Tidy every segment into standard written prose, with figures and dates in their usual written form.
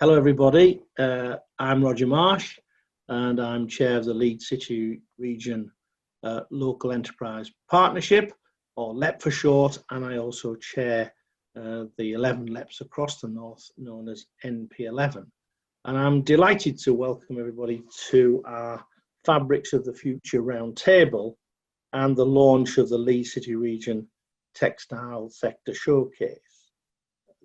Hello everybody, I'm Roger Marsh and I'm Chair of the Leeds City Region Local Enterprise Partnership, or LEP for short, and I also chair the 11 LEPs across the north known as NP11. And I'm delighted to welcome everybody to our Fabrics of the Future roundtable and the launch of the Leeds City Region Textile Sector Showcase.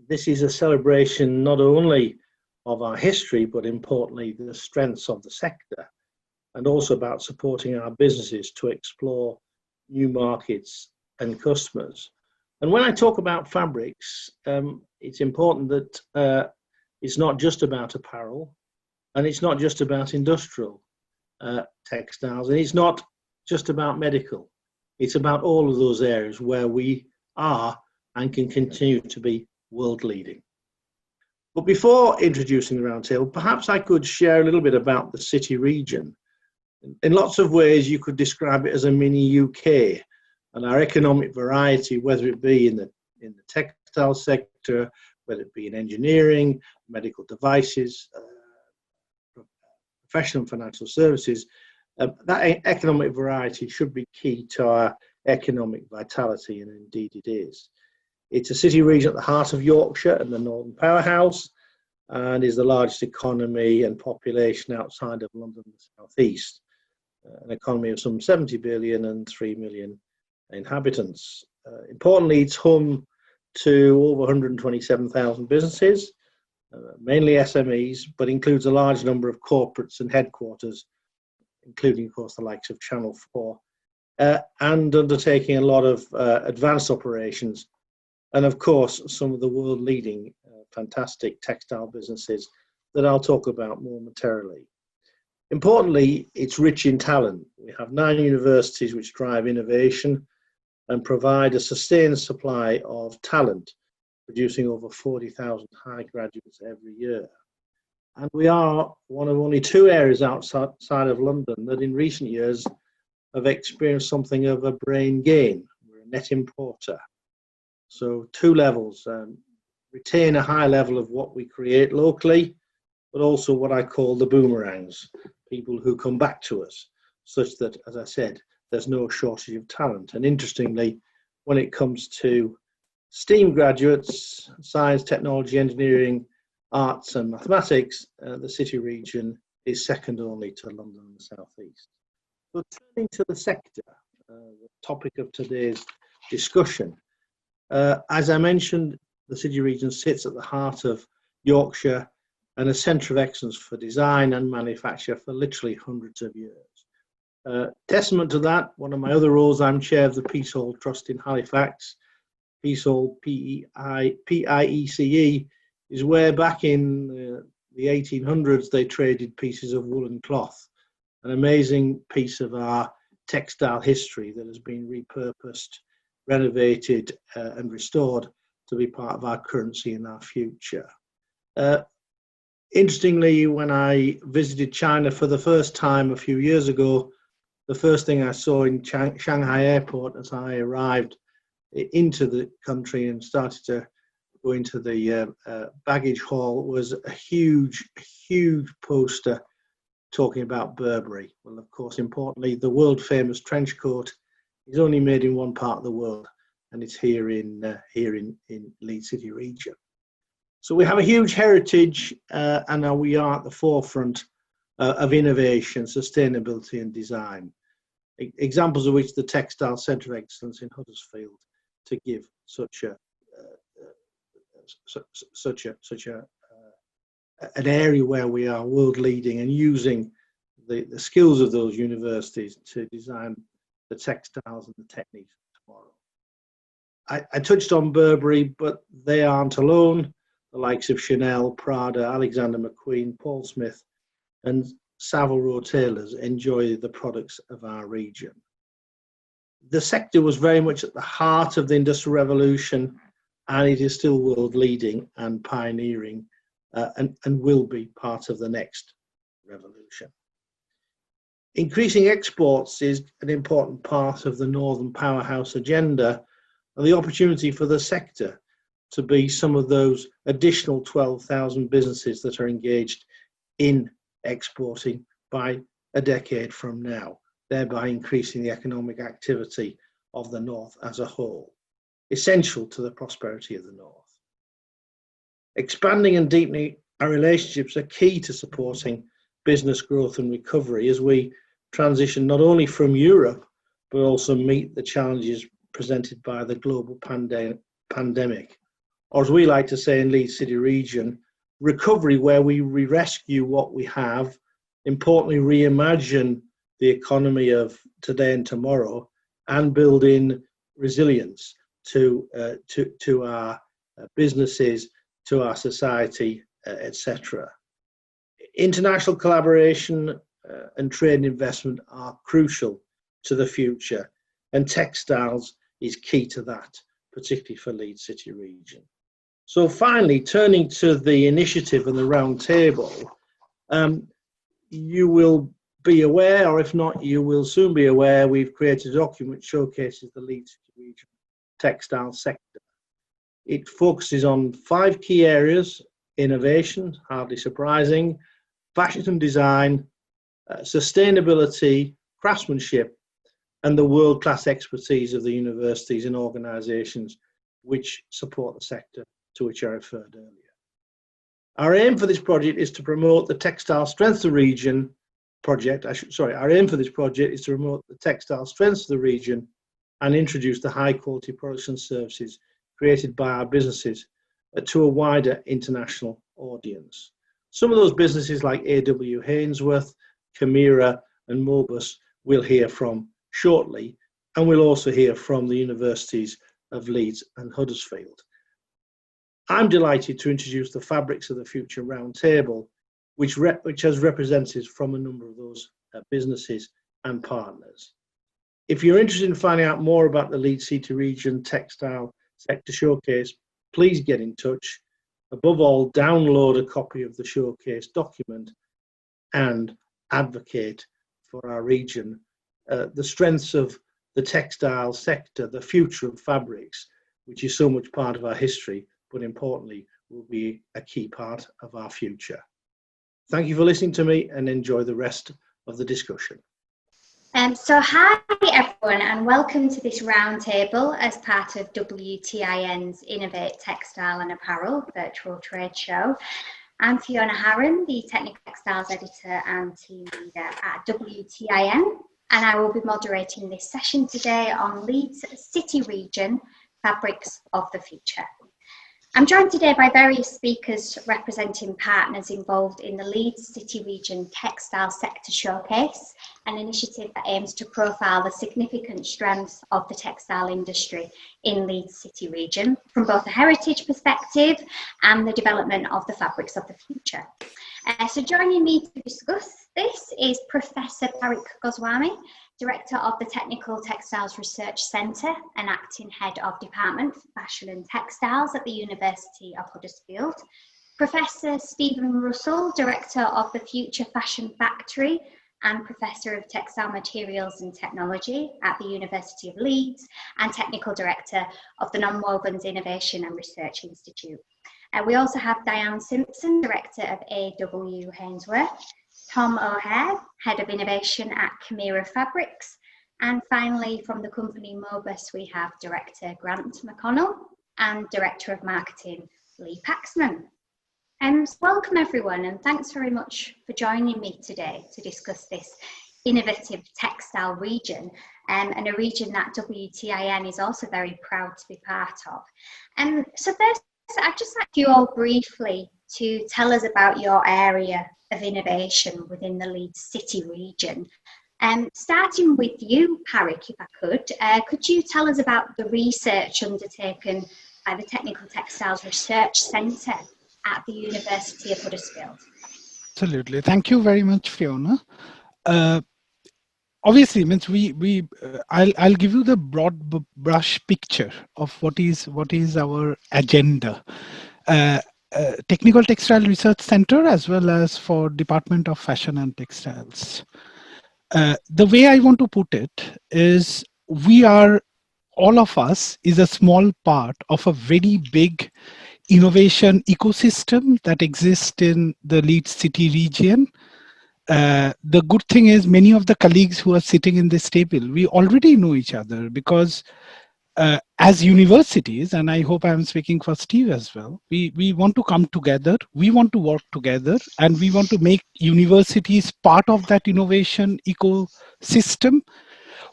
This is a celebration not only of our history, but importantly, the strengths of the sector, and also about supporting our businesses to explore new markets and customers. And when I talk about fabrics, it's important that it's not just about apparel, and it's not just about industrial textiles, and it's not just about medical. It's about all of those areas where we are and can continue to be world leading. But before introducing the roundtable, perhaps I could share a little bit about the city region. In lots of ways, you could describe it as a mini UK, and our economic variety, whether it be in the textile sector, whether it be in engineering, medical devices, professional and financial services, that economic variety should be key to our economic vitality, and indeed it is. It's a city region at the heart of Yorkshire and the Northern Powerhouse, and is the largest economy and population outside of London and the South East. An economy of some 70 billion and 3 million inhabitants. Importantly, it's home to over 127,000 businesses, mainly SMEs, but includes a large number of corporates and headquarters, including, of course, the likes of Channel 4, and undertaking a lot of advanced operations. And of course, some of the world leading fantastic textile businesses that I'll talk about momentarily. Importantly, it's rich in talent. We have 9 universities which drive innovation and provide a sustained supply of talent, producing over 40,000 high graduates every year. And we are one of only 2 areas outside of London that in recent years have experienced something of a brain gain. We're a net importer. So 2 levels, retain a high level of what we create locally, but also what I call the boomerangs, people who come back to us, such that, as I said, there's no shortage of talent. And interestingly, when it comes to STEAM graduates, science, technology, engineering, arts and mathematics, the city region is second only to London and the South East. So turning to the sector, the topic of today's discussion, as I mentioned, the city region sits at the heart of Yorkshire and a centre of excellence for design and manufacture for literally hundreds of years. Testament to that, one of my other roles, I'm chair of the Peace-Hall Trust in Halifax. Peace-Hall, P-I-E-C-E, is where back in the 1800s they traded pieces of woolen cloth, an amazing piece of our textile history that has been repurposed, renovated and restored to be part of our currency in our future. Interestingly, when I visited China for the first time a few years ago, the first thing I saw in Shanghai airport as I arrived into the country and started to go into the baggage hall was a huge poster talking about Burberry. Well, of course, importantly, the world famous trench coat is only made in one part of the world, and it's here in Leeds City Region. So we have a huge heritage, and now we are at the forefront of innovation, sustainability, and design. Examples of which the Textile Centre of Excellence in Huddersfield, to give such an area where we are world leading and using the skills of those universities to design the textiles and the techniques of tomorrow. I touched on Burberry, but they aren't alone. The likes of Chanel, Prada, Alexander McQueen, Paul Smith, and Savile Row tailors enjoy the products of our region. The sector was very much at the heart of the Industrial Revolution, and it is still world leading and pioneering, and will be part of the next revolution. Increasing exports is an important part of the Northern Powerhouse agenda and the opportunity for the sector to be some of those additional 12,000 businesses that are engaged in exporting by a decade from now, thereby increasing the economic activity of the North as a whole, essential to the prosperity of the North. Expanding and deepening our relationships are key to supporting business growth and recovery as we transition not only from Europe, but also meet the challenges presented by the global pandemic. Or as we like to say in Leeds City Region, recovery where we rescue what we have, importantly reimagine the economy of today and tomorrow, and build in resilience to our businesses, to our society, etc. International collaboration and trade and investment are crucial to the future, and textiles is key to that, particularly for Leeds City Region. So finally, turning to the initiative and the round table, you will be aware, or if not, you will soon be aware, we've created a document which showcases the Leeds City Region textile sector. It focuses on 5 key areas: innovation, hardly surprising, fashion and design, sustainability, craftsmanship, and the world-class expertise of the universities and organisations which support the sector to which I referred earlier. Our aim for this project is to promote the Textile Strength of the Region project. Our aim for this project is to promote the textile strengths of the region and introduce the high-quality products and services created by our businesses to a wider international audience. Some of those businesses like A.W. Hainsworth, Camira and Mobus we'll hear from shortly, and we'll also hear from the universities of Leeds and Huddersfield. I'm delighted to introduce the Fabrics of the Future Roundtable, which has representatives from a number of those businesses and partners. If you're interested in finding out more about the Leeds City Region Textile Sector Showcase, please get in touch. Above all, download a copy of the showcase document and advocate for our region. The strengths of the textile sector, the future of fabrics, which is so much part of our history, but importantly, will be a key part of our future. Thank you for listening to me, and enjoy the rest of the discussion. So hi everyone, and welcome to this roundtable as part of WTIN's Innovate Textile and Apparel virtual trade show. I'm Fiona Harron, the Technical Textiles Editor and Team Leader at WTIN, and I will be moderating this session today on Leeds City Region Fabrics of the Future. I'm joined today by various speakers representing partners involved in the Leeds City Region Textile Sector Showcase, an initiative that aims to profile the significant strengths of the textile industry in Leeds City Region from both a heritage perspective and the development of the fabrics of the future. So joining me to discuss this is Professor Parik Goswami, Director of the Technical Textiles Research Centre and Acting Head of Department for Fashion and Textiles at the University of Huddersfield. Professor Stephen Russell, Director of the Future Fashion Factory and Professor of Textile Materials and Technology at the University of Leeds, and Technical Director of the Nonwovens Innovation and Research Institute. We also have Diane Simpson, Director of A.W. Hainsworth, Tom O'Hare, Head of Innovation at Camira Fabrics, and finally from the company Mobus we have Director Grant McConnell and Director of Marketing Lee Paxman. Welcome everyone, and thanks very much for joining me today to discuss this innovative textile region, and a region that WTIN is also very proud to be part of. So first, I'd just like you all briefly to tell us about your area of innovation within the Leeds City region. Starting with you, Parik, if I could you tell us about the research undertaken by the Technical Textiles Research Centre at the University of Huddersfield? Absolutely. Thank you very much, Fiona. Obviously, means I'll give you the broad brush picture of what is our agenda. Technical Textile Research Centre as well as for Department of Fashion and Textiles. The way I want to put it is we are all of us is a small part of a very big innovation ecosystem that exists in the Leeds City region. The good thing is many of the colleagues who are sitting in this table, we already know each other because as universities, and I hope I'm speaking for Steve as well, we want to come together, we want to work together, and we want to make universities part of that innovation ecosystem.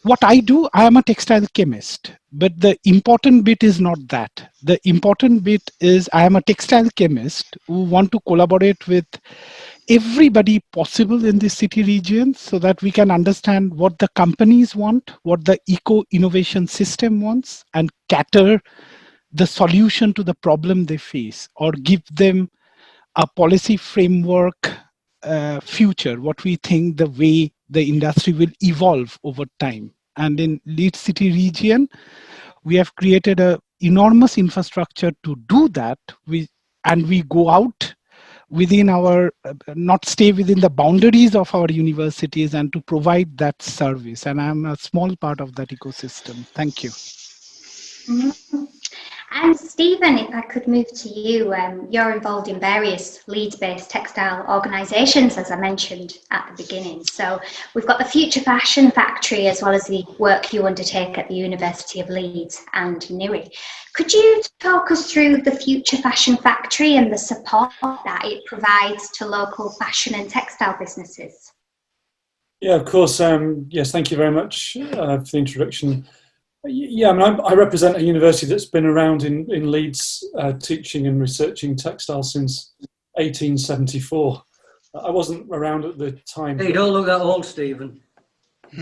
What I do, I am a textile chemist, but the important bit is not that. The important bit is I am a textile chemist who want to collaborate with everybody possible in the city region so that we can understand what the companies want, what the eco-innovation system wants, and cater the solution to the problem they face, or give them a policy framework future, what we think the way the industry will evolve over time. And in Leeds City region, we have created a enormous infrastructure to do that. And we go out within our, not stay within the boundaries of our universities, and to provide that service. And I'm a small part of that ecosystem. Thank you. Mhm. And Stephen, if I could move to you, you're involved in various Leeds-based textile organisations, as I mentioned at the beginning. So we've got the Future Fashion Factory, as well as the work you undertake at the University of Leeds and NUI. Could you talk us through the Future Fashion Factory and the support that it provides to local fashion and textile businesses? Yeah, of course. Yes, thank you very much for the introduction. Yeah, I mean, I represent a university that's been around in Leeds teaching and researching textiles since 1874. I wasn't around at the time. Hey, you don't look that old, Stephen.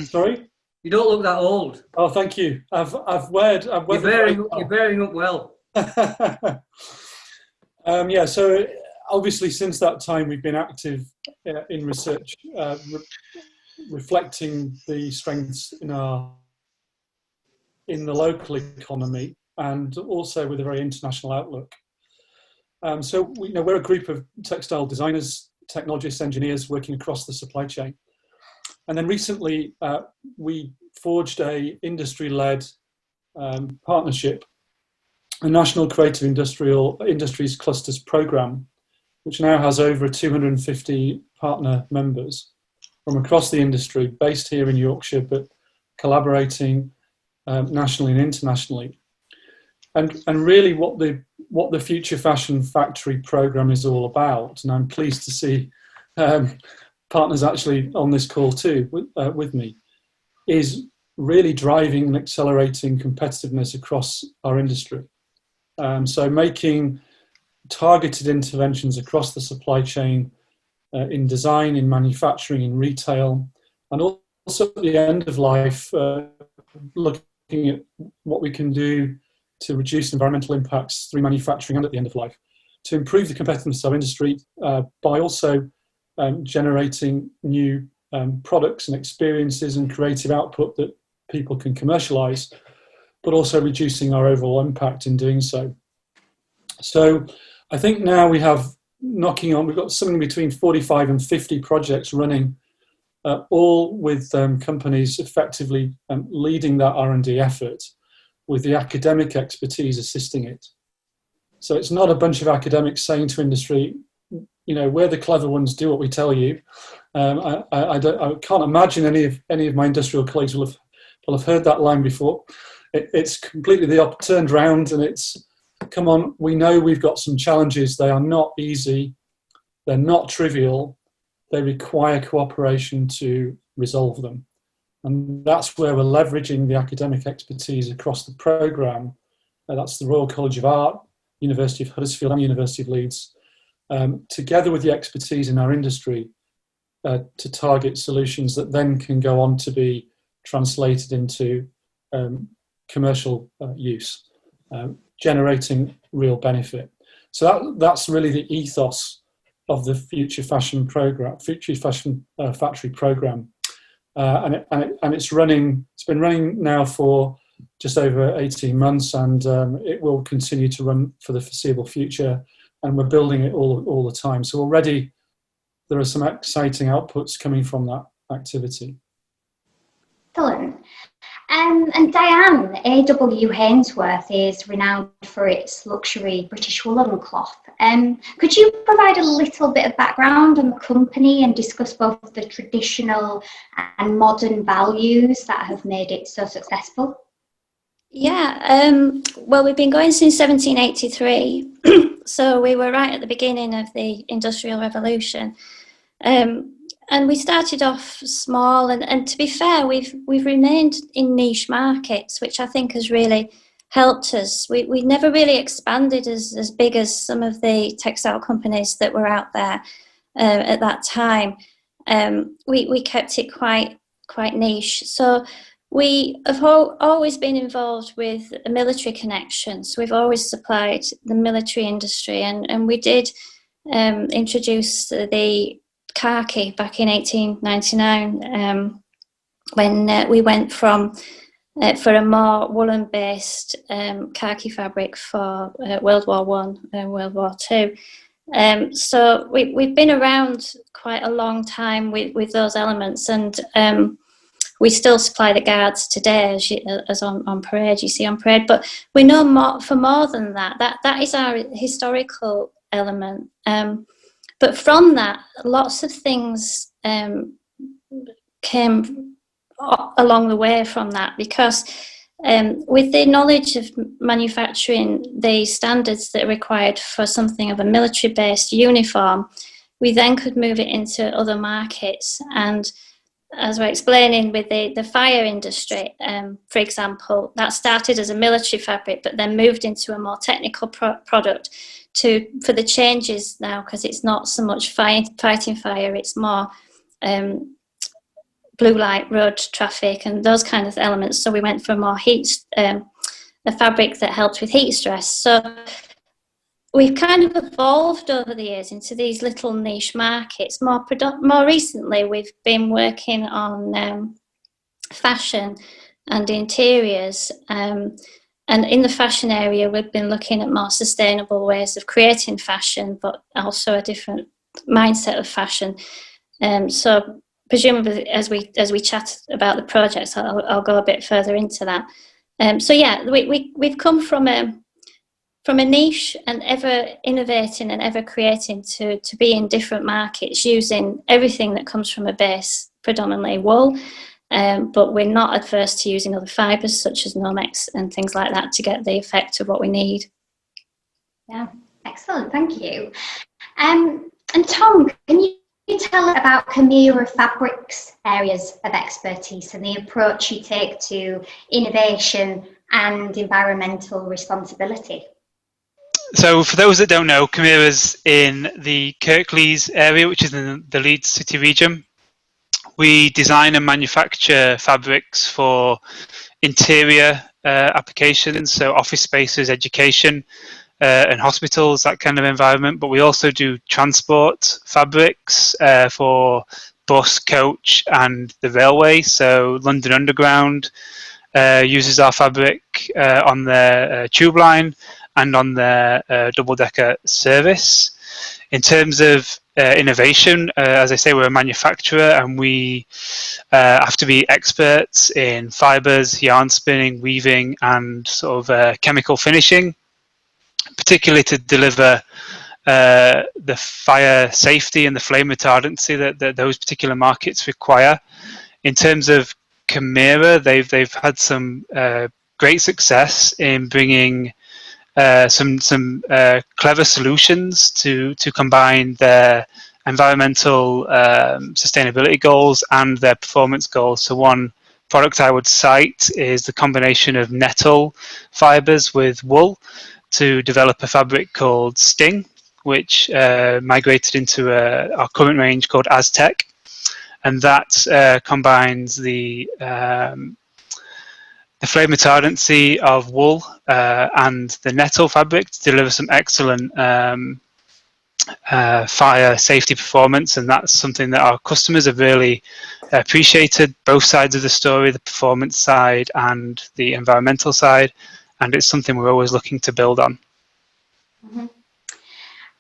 Sorry? You don't look that old. Oh, thank you. You're bearing up well. Yeah, so obviously since that time we've been active in research, reflecting the strengths in the local economy, and also with a very international outlook. So we're a group of textile designers, technologists, engineers working across the supply chain. And then recently we forged a industry-led partnership, a National Creative Industries Clusters Programme, which now has over 250 partner members from across the industry, based here in Yorkshire, but collaborating nationally and internationally. And really what the Future Fashion Factory programme is all about, and I'm pleased to see partners actually on this call too with me, is really driving and accelerating competitiveness across our industry. So making targeted interventions across the supply chain in design, in manufacturing, in retail, and also at the end of life, looking at what we can do to reduce environmental impacts through manufacturing and at the end of life, to improve the competitiveness of our industry by also generating new products and experiences and creative output that people can commercialize, but also reducing our overall impact in doing so. So I think now we've got something between 45 and 50 projects running, all with companies effectively leading that R&D effort, with the academic expertise assisting it. So it's not a bunch of academics saying to industry, we're the clever ones, do what we tell you. I can't imagine any of my industrial colleagues will have heard that line before. It's completely turned round, and it's, come on, we know we've got some challenges. They are not easy. They're not trivial. They require cooperation to resolve them. And that's where we're leveraging the academic expertise across the programme. That's the Royal College of Art, University of Huddersfield and University of Leeds, together with the expertise in our industry to target solutions that then can go on to be translated into commercial use, generating real benefit. So that's really the ethos of the Future Fashion Program, Future Fashion Factory Program, and it's been running now for just over 18 months, and it will continue to run for the foreseeable future. And we're building it all the time. So already there are some exciting outputs coming from that activity. Excellent. And Diane, A.W. Hainsworth is renowned for its luxury British woolen cloth. Could you provide a little bit of background on the company and discuss both the traditional and modern values that have made it so successful? Yeah, well, we've been going since 1783, so we were right at the beginning of the Industrial Revolution. And we started off small, and to be fair, we've remained in niche markets, which I think has really helped us. We never really expanded as big as some of the textile companies that were out there at that time. We kept it quite niche. So we have always been involved with a military connection. So we've always supplied the military industry, and we did introduce the khaki back in 1899 when we went for a more woolen based khaki fabric for World War One and World War Two. So we've been around quite a long time with those elements, and we still supply the guards today, as on parade, you see on parade, but we know more for more than that. That is our historical element. But from that, lots of things came along the way from that, because with the knowledge of manufacturing the standards that are required for something of a military-based uniform, we then could move it into other markets. And as we're explaining with the fire industry, for example, that started as a military fabric, but then moved into a more technical product for the changes now, because it's not so much fighting fire, it's more blue light, road traffic, and those kind of elements. So we went for more a fabric that helped with heat stress. So we've kind of evolved over the years into these little niche markets. More recently, we've been working on fashion and interiors. And in the fashion area, we've been looking at more sustainable ways of creating fashion, but also a different mindset of fashion. So presumably, as we chat about the projects, I'll go a bit further into that. So yeah, we've come from a niche and ever innovating and ever creating to be in different markets, using everything that comes from a base, predominantly wool. But we're not adverse to using other fibres such as Nomex and things like that to get the effect of what we need. Yeah, excellent, thank you. And Tom, can you tell us about Chimera Fabrics' areas of expertise and the approach you take to innovation and environmental responsibility? So for those that don't know, Chimera's in the Kirklees area, which is in the Leeds City Region. We design and manufacture fabrics for interior applications, so office spaces, education, and hospitals, that kind of environment. But we also do transport fabrics for bus, coach, and the railway. So London Underground uses our fabric on their tube line and on their double-decker service. In terms of innovation, as I say, we're a manufacturer, and we have to be experts in fibres, yarn spinning, weaving, and sort of chemical finishing, particularly to deliver the fire safety and the flame retardancy that those particular markets require. In terms of Chimera, they've had some great success in bringing some clever solutions to combine their environmental sustainability goals and their performance goals. So one product I would cite is the combination of nettle fibres with wool to develop a fabric called Sting, which migrated into our current range called Aztec, and that combines the flame retardancy of wool and the nettle fabric to deliver some excellent fire safety performance, and that's something that our customers have really appreciated, both sides of the story, the performance side and the environmental side, and it's something we're always looking to build on. Mm-hmm.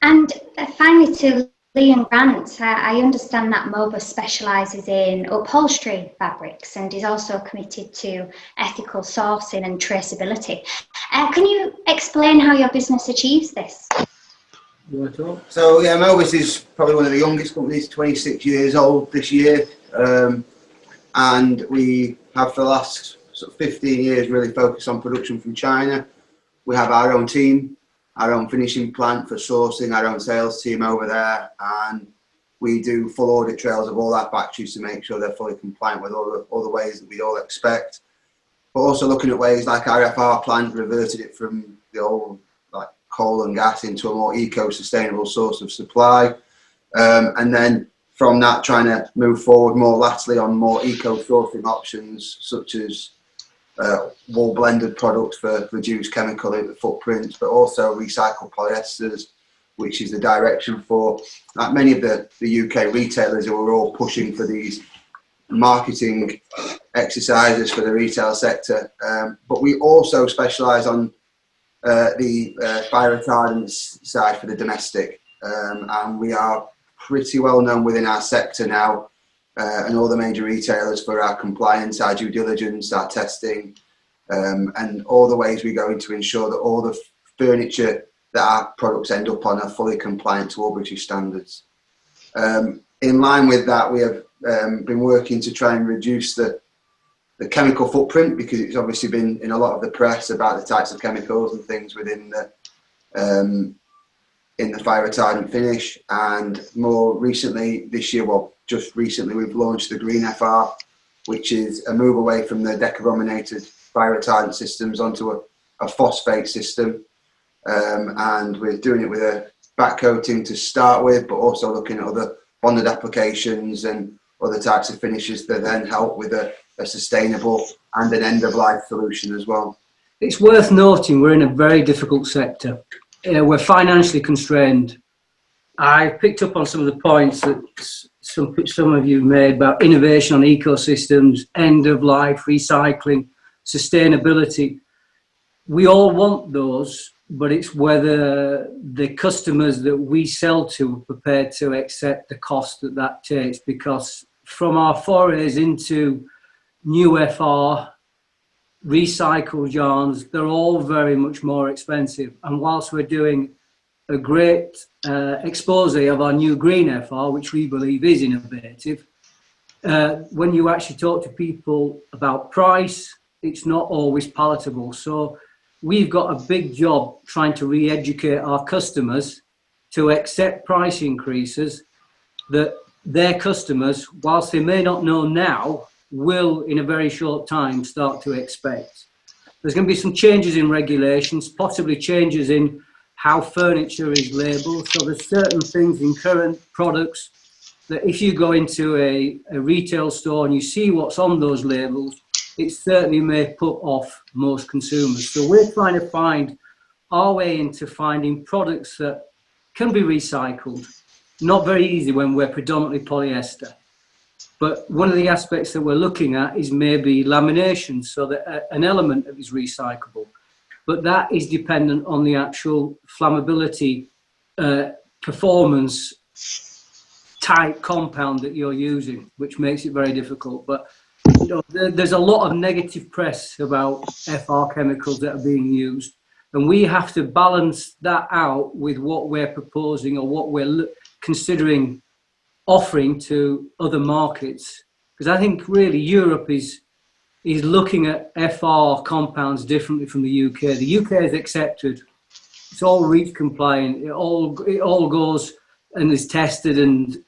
And finally, to Lee and Grant, I understand that Mobus specialises in upholstery fabrics and is also committed to ethical sourcing and traceability. Can you explain how your business achieves this? So yeah, Mobus is probably one of the youngest companies, 26 years old this year, and we have for the last sort of 15 years really focused on production from China. We have our own team, our own finishing plant for sourcing, our own sales team over there, and we do full audit trails of all our factories to make sure they're fully compliant with all the ways that we all expect. But also looking at ways like our FR plant reverted it from the old like coal and gas into a more eco-sustainable source of supply, and then from that trying to move forward more laterally on more eco-sourcing options such as wool blended products for reduced chemical footprints, but also recycled polyesters, which is the direction for many of the UK retailers who are all pushing for these marketing exercises for the retail sector. But we also specialise on the fire retardant side for the domestic, and we are pretty well known within our sector now, and all the major retailers for our compliance, our due diligence, our testing, and all the ways we go in to ensure that all the furniture that our products end up on are fully compliant to all British standards. In line with that, we have been working to try and reduce the chemical footprint, because it's obviously been in a lot of the press about the types of chemicals and things within the in the fire retardant finish. And more recently this year, well, just recently, we've launched the Green FR, which is a move away from the decarbrominated fire retardant systems onto a phosphate system, and we're doing it with a back coating to start with, but also looking at other bonded applications and other types of finishes that then help with a sustainable and an end-of-life solution as well. It's worth noting we're in a very difficult sector. We're financially constrained. I picked up on some of the points that some of you made about innovation on ecosystems, end-of-life, recycling, sustainability. We all want those, but it's whether the customers that we sell to are prepared to accept the cost that takes, because from our forays into new FR, recycled yarns, they're all very much more expensive. And whilst we're doing a great expose of our new Green FR, which we believe is innovative, when you actually talk to people about price, it's not always palatable. So we've got a big job trying to re-educate our customers to accept price increases that their customers, whilst they may not know now, will in a very short time start to expect. There's going to be some changes in regulations, possibly changes in how furniture is labelled. So there's certain things in current products that if you go into a retail store and you see what's on those labels, it certainly may put off most consumers. So we're trying to find our way into finding products that can be recycled. Not very easy when we're predominantly polyester. But one of the aspects that we're looking at is maybe lamination, so that an element of it is recyclable. But that is dependent on the actual flammability performance type compound that you're using, which makes it very difficult. But you know, there's a lot of negative press about FR chemicals that are being used, and we have to balance that out with what we're proposing or what we're considering offering to other markets. Because I think really Europe is looking at FR compounds differently from the UK. The UK is accepted; it's all REACH compliant. It all goes and is tested, and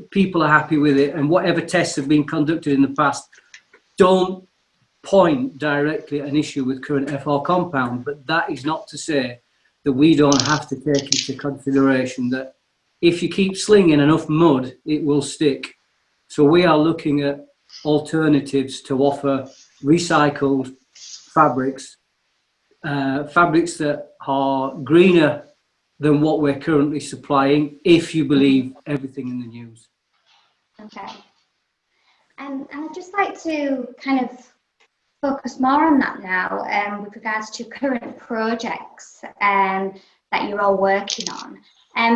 people are happy with it. And whatever tests have been conducted in the past don't point directly at an issue with current FR compound. But that is not to say that we don't have to take into consideration that if you keep slinging enough mud, it will stick. So we are looking at alternatives to offer recycled fabrics, fabrics that are greener than what we're currently supplying, if you believe everything in the news. Okay. And I'd just like to kind of focus more on that now with regards to current projects. that you're all working on.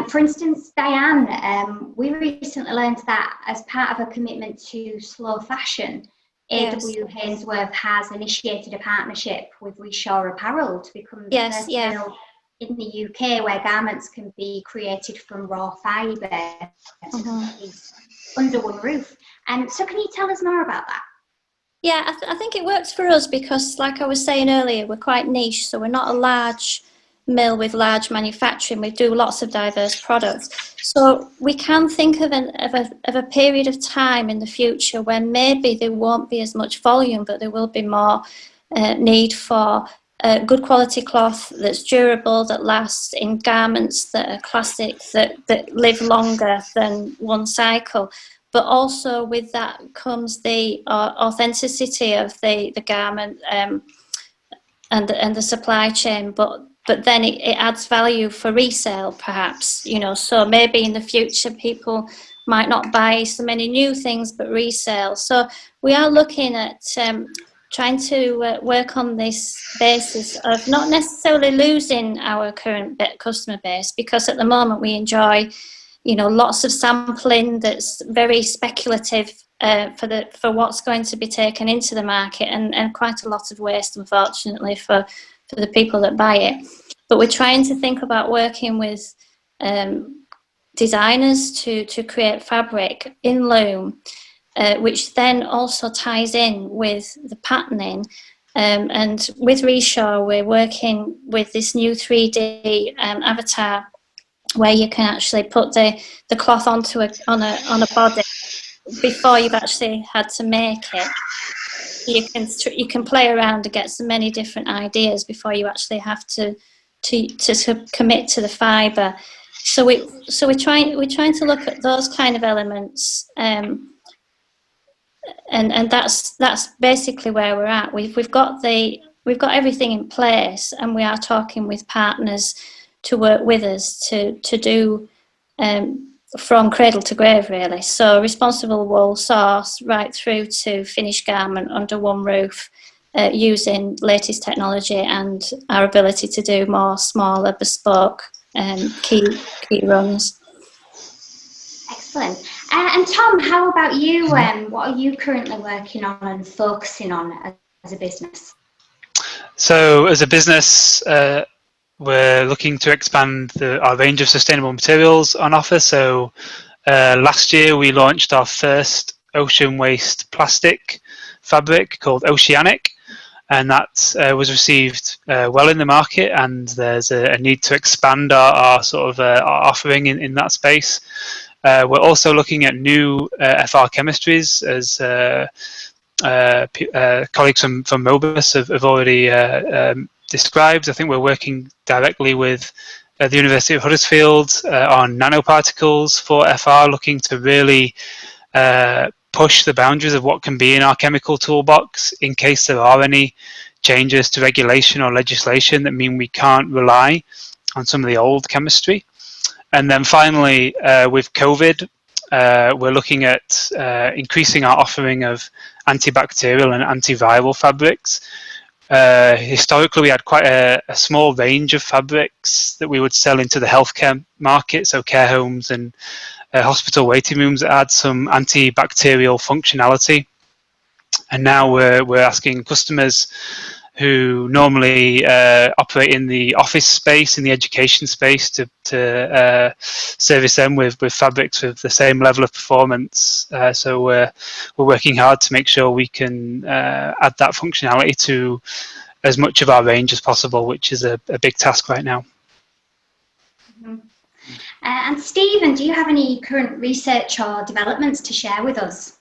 For instance, Diane, we recently learned that as part of a commitment to slow fashion, AW Hainsworth has initiated a partnership with Reshore Apparel to become the first mill in the UK where garments can be created from raw fibre under one roof. So can you tell us more about that? Yeah, I think it works for us because, like I was saying earlier, we're quite niche, so we're not a large mill with large manufacturing. We do lots of diverse products, so we can think of a period of time in the future when maybe there won't be as much volume, but there will be more need for good quality cloth that's durable, that lasts, in garments that are classic, that live longer than one cycle. But also with that comes the authenticity of the garment and the supply chain. But then it adds value for resale, perhaps, you know. So maybe in the future people might not buy so many new things, but resale. So we are looking at trying to work on this basis of not necessarily losing our current customer base, because at the moment we enjoy, you know, lots of sampling that's very speculative for what's going to be taken into the market, and quite a lot of waste, unfortunately, for the people that buy it. But we're trying to think about working with designers to create fabric in loom, which then also ties in with the patterning. And with Reshore, we're working with this new 3D avatar where you can actually put the cloth onto a body before you've actually had to make it. You can play around and get so many different ideas before you actually have to commit to the fibre. So we're trying to look at those kind of elements, and that's basically where we're at. We've got everything in place, and we are talking with partners to work with us to do from cradle to grave, really. So responsible wool source right through to finished garment under one roof, using latest technology and our ability to do more smaller, bespoke key runs. Excellent. And Tom, how about you? What are you currently working on and focusing on as a business? So as a business, we're looking to expand our range of sustainable materials on offer. So last year we launched our first ocean waste plastic fabric called Oceanic, and that was received well in the market, and there's a need to expand our sort of our offering in that space. We're also looking at new FR chemistries, as colleagues from Mobus have already described. I think we're working directly with the University of Huddersfield on nanoparticles for FR, looking to really push the boundaries of what can be in our chemical toolbox in case there are any changes to regulation or legislation that mean we can't rely on some of the old chemistry. And then finally, with COVID, we're looking at increasing our offering of antibacterial and antiviral fabrics. Historically, we had quite a small range of fabrics that we would sell into the healthcare market, so care homes and hospital waiting rooms that had some antibacterial functionality. And now we're asking customers who normally operate in the office space, in the education space, to service them with fabrics with the same level of performance. So we're working hard to make sure we can add that functionality to as much of our range as possible, which is a big task right now. Mm-hmm. And Stephen, do you have any current research or developments to share with us?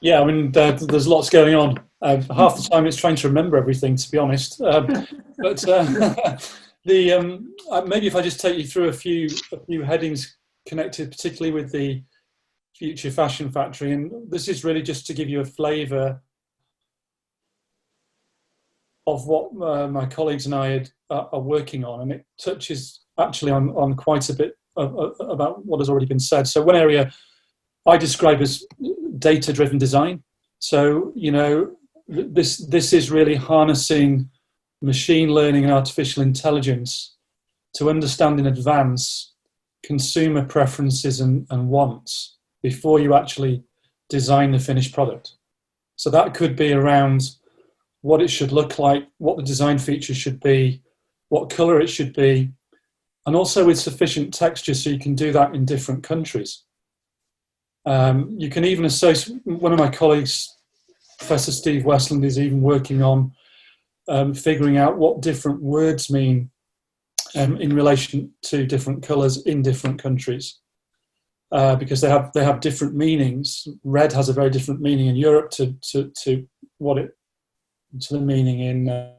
Yeah, I mean, there's lots going on. Half the time it's trying to remember everything, to be honest. But maybe if I just take you through a few headings connected, particularly with the Future Fashion Factory, and this is really just to give you a flavour of what my colleagues and I are working on, and it touches actually on quite a bit about what has already been said. So one area I describe as data-driven design. So, you know, this is really harnessing machine learning and artificial intelligence to understand in advance consumer preferences and wants before you actually design the finished product. So that could be around what it should look like, what the design features should be, what colour it should be, and also with sufficient texture so you can do that in different countries. You can even associate, one of my colleagues, Professor Steve Westland, is even working on figuring out what different words mean in relation to different colours in different countries, because they have different meanings. Red has a very different meaning in Europe to the meaning in.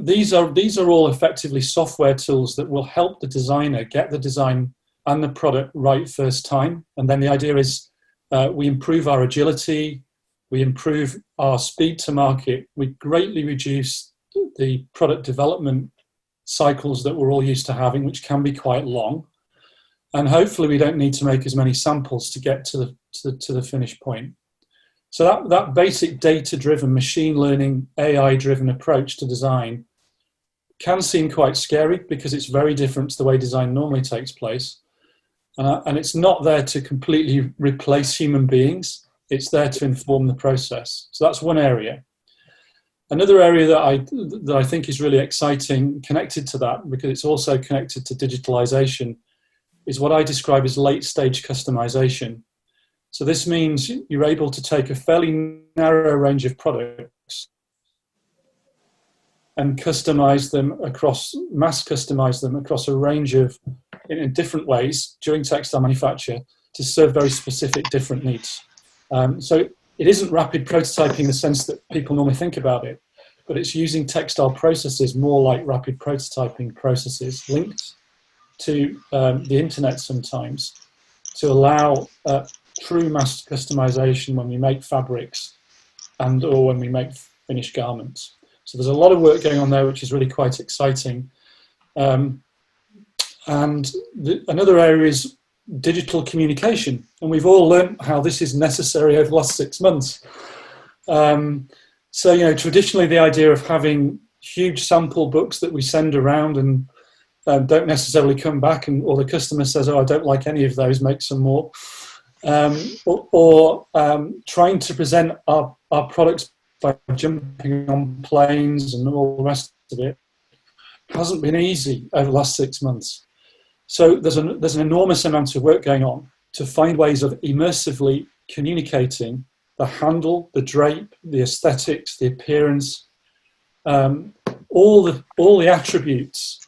These are all effectively software tools that will help the designer get the design and the product right first time. And then the idea is we improve our agility, we improve our speed to market, we greatly reduce the product development cycles that we're all used to having, which can be quite long. And hopefully we don't need to make as many samples to get to the finished point. So that basic data-driven, machine learning, AI-driven approach to design can seem quite scary because it's very different to the way design normally takes place. And it's not there to completely replace human beings. It's there to inform the process. So that's one area. Another area that I think is really exciting, connected to that, because it's also connected to digitalization, is what I describe as late-stage customization. So this means you're able to take a fairly narrow range of products and customize them across, mass customize them across a range of, in different ways during textile manufacture to serve very specific different needs. So it isn't rapid prototyping in the sense that people normally think about it, but it's using textile processes more like rapid prototyping processes linked to the internet sometimes to allow true mass customization when we make fabrics and or when we make finished garments. So there's a lot of work going on there, which is really quite exciting. Another area is digital communication. And we've all learned how this is necessary over the last 6 months. So, you know, traditionally the idea of having huge sample books that we send around and don't necessarily come back, and or the customer says, oh, I don't like any of those, make some more. Or trying to present our products by jumping on planes and all the rest of it hasn't been easy over the last 6 months. So there's an enormous amount of work going on to find ways of immersively communicating the handle, the drape, the aesthetics, the appearance, all the attributes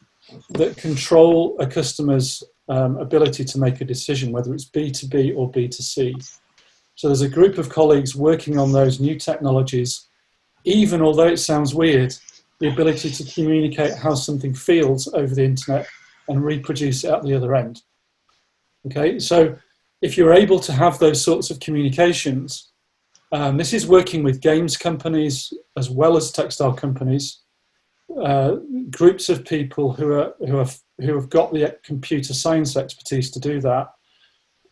that control a customer's ability to make a decision, whether it's B2B or B2C. So there's a group of colleagues working on those new technologies, even although it sounds weird, the ability to communicate how something feels over the internet and reproduce it at the other end. Okay, so if you're able to have those sorts of communications, this is working with games companies as well as textile companies, groups of people who have got the computer science expertise to do that.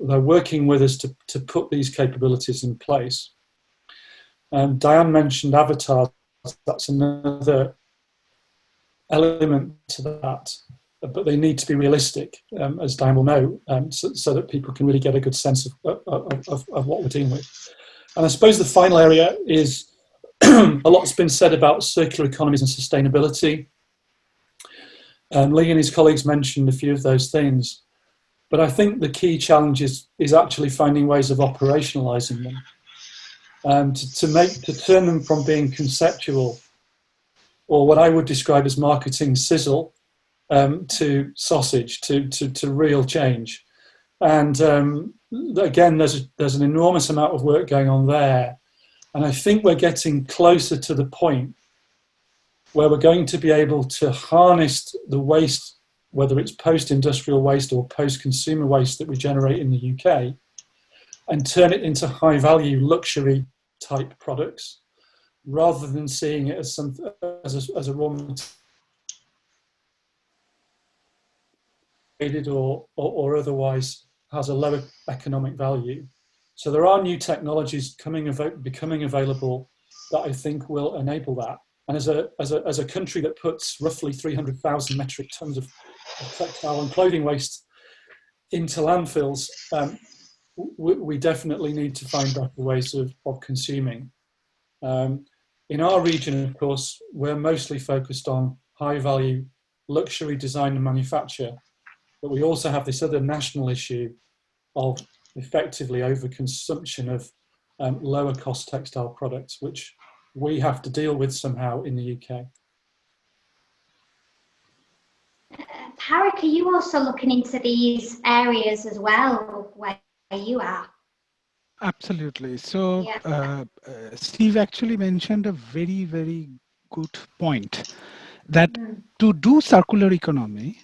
They're working with us to put these capabilities in place. Diane mentioned avatars. That's another element to that, but they need to be realistic, as Diane will know, so that people can really get a good sense of what we're dealing with. And I suppose the final area is a lot's been said about circular economies and sustainability. Lee and his colleagues mentioned a few of those things, but I think the key challenge is actually finding ways of operationalizing them, to turn them from being conceptual, or what I would describe as marketing sizzle, to sausage, to real change. And again, there's an enormous amount of work going on there. And I think we're getting closer to the point where we're going to be able to harness the waste, whether it's post-industrial waste or post-consumer waste that we generate in the UK, and turn it into high-value luxury type products, rather than seeing it as a raw material or otherwise has a lower economic value. So there are new technologies becoming available that I think will enable that. And as a country that puts roughly 300,000 metric tons of textile and clothing waste into landfills, we definitely need to find better ways of consuming. In our region, of course, we're mostly focused on high-value luxury design and manufacture, but we also have this other national issue of effectively overconsumption of lower-cost textile products, which we have to deal with somehow in the UK. Parik, are you also looking into these areas as well, where you are? Absolutely. So Yeah. Steve actually mentioned a very, very good point that to do circular economy,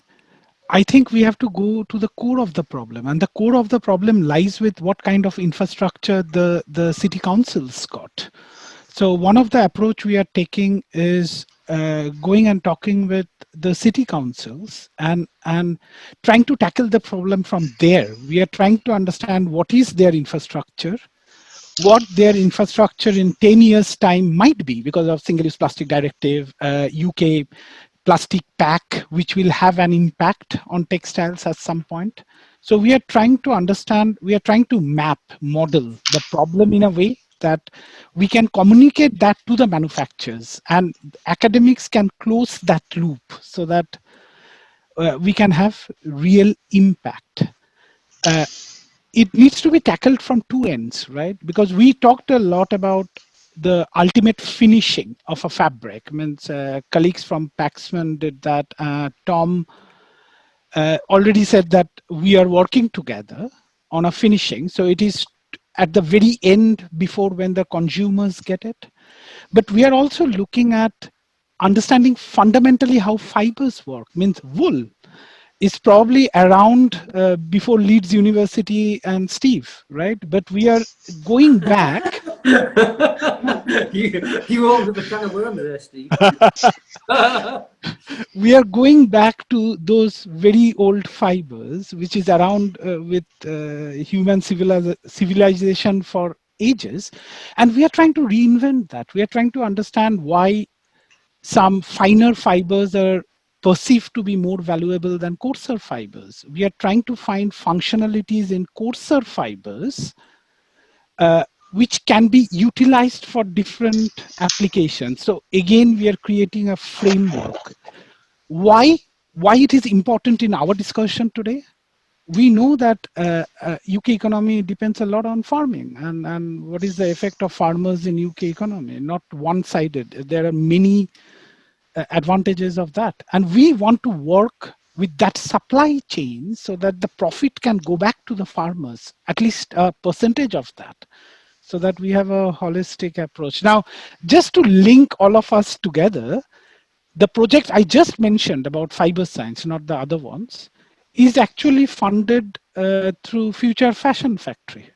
I think we have to go to the core of the problem, and the core of the problem lies with what kind of infrastructure the city councils got. So one of the approach we are taking is going and talking with the city councils and trying to tackle the problem from there. We are trying to understand what is their infrastructure, what their infrastructure in 10 years time might be because of single-use plastic directive, UK plastic pack, which will have an impact on textiles at some point. So we are trying to understand, we are trying to map, model the problem in a way that we can communicate that to the manufacturers, and academics can close that loop so that we can have real impact. It needs to be tackled from two ends, right? Because we talked a lot about the ultimate finishing of a fabric. I mean, colleagues from Paxman did that. Tom already said that we are working together on a finishing. So it is at the very end before when the consumers get it. But we are also looking at understanding fundamentally how fibers work. Means wool is probably around before Leeds University and Steve, right? But we are going back. you opened up a can of worms there, Steve. We are going back to those very old fibers, which is around with human civilization for ages. And we are trying to reinvent that. We are trying to understand why some finer fibers are perceived to be more valuable than coarser fibers. We are trying to find functionalities in coarser fibers which can be utilized for different applications. So again, we are creating a framework. Why it is important in our discussion today? We know that UK economy depends a lot on farming, and what is the effect of farmers in UK economy? Not one-sided. There are many advantages of that, and we want to work with that supply chain so that the profit can go back to the farmers, at least a percentage of that, so that we have a holistic approach. Now, just to link all of us together, the project I just mentioned about fiber science, not the other ones, is actually funded through Future Fashion Factory.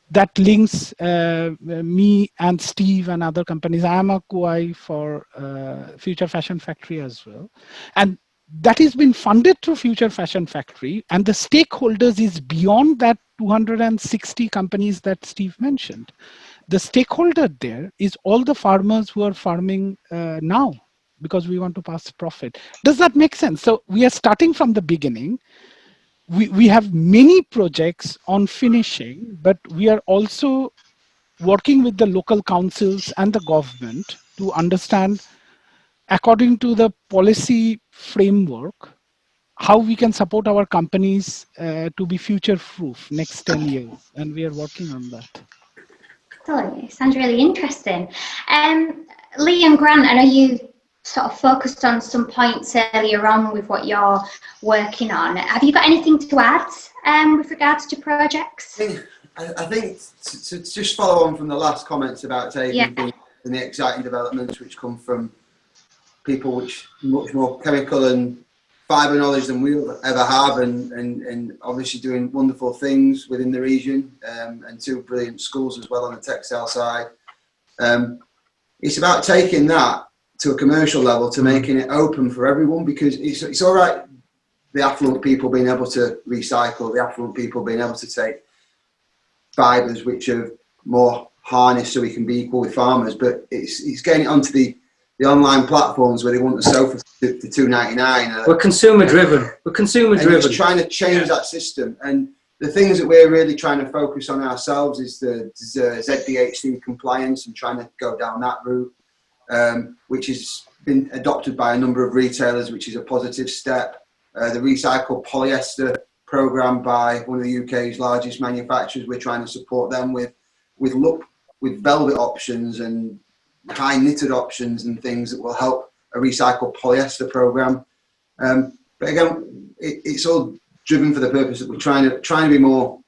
That links me and Steve and other companies. I am a QI for Future Fashion Factory as well. And that has been funded through Future Fashion Factory. And the stakeholders is beyond that 260 companies that Steve mentioned. The stakeholder there is all the farmers who are farming now, because we want to pass profit. Does that make sense? So we are starting from the beginning. We have many projects on finishing, but we are also working with the local councils and the government to understand, according to the policy framework, how we can support our companies to be future-proof next 10 years. And we are working on that. Excellent. It sounds really interesting. Lee and Grant, I know you sort of focused on some points earlier on with what you're working on. Have you got anything to add with regards to projects? I think to just follow on from the last comments about taking things and the exciting developments which come from people which much more chemical and fibre knowledge than we'll ever have, and obviously doing wonderful things within the region, and two brilliant schools as well on the textile side. It's about taking that to a commercial level, to making it open for everyone, because it's all right, the affluent people being able to recycle, the affluent people being able to take fibres which are more harnessed so we can be equal with farmers, but it's getting it onto the online platforms where they want the sofa for $2.99. We're consumer driven. We're consumer driven. It's trying to change that system. And the things that we're really trying to focus on ourselves is the ZDHC compliance and trying to go down that route, which has been adopted by a number of retailers, which is a positive step. The recycled polyester program by one of the UK's largest manufacturers, we're trying to support them with velvet options and high knitted options and things that will help a recycled polyester program. But again, it's all driven for the purpose that we're trying to be more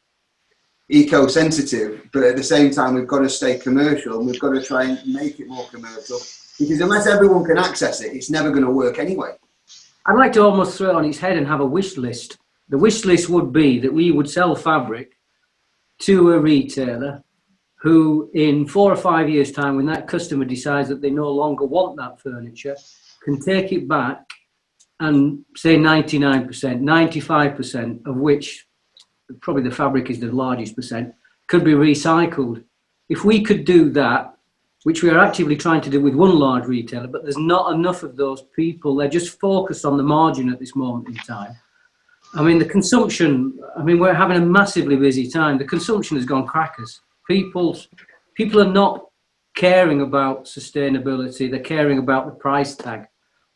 eco-sensitive, but at the same time we've got to stay commercial and we've got to try and make it more commercial, because unless everyone can access it, it's never going to work anyway. I'd like to almost throw it on its head and have a wish list. The wish list would be that we would sell fabric to a retailer who in 4 or 5 years' time, when that customer decides that they no longer want that furniture, can take it back and say 99%, 95% of which, probably the fabric is the largest percent, could be recycled. If we could do that, which we are actively trying to do with one large retailer, but there's not enough of those people. They're just focused on the margin at this moment in time. I mean, the consumption, we're having a massively busy time. The consumption has gone crackers. People are not caring about sustainability. They're caring about the price tag.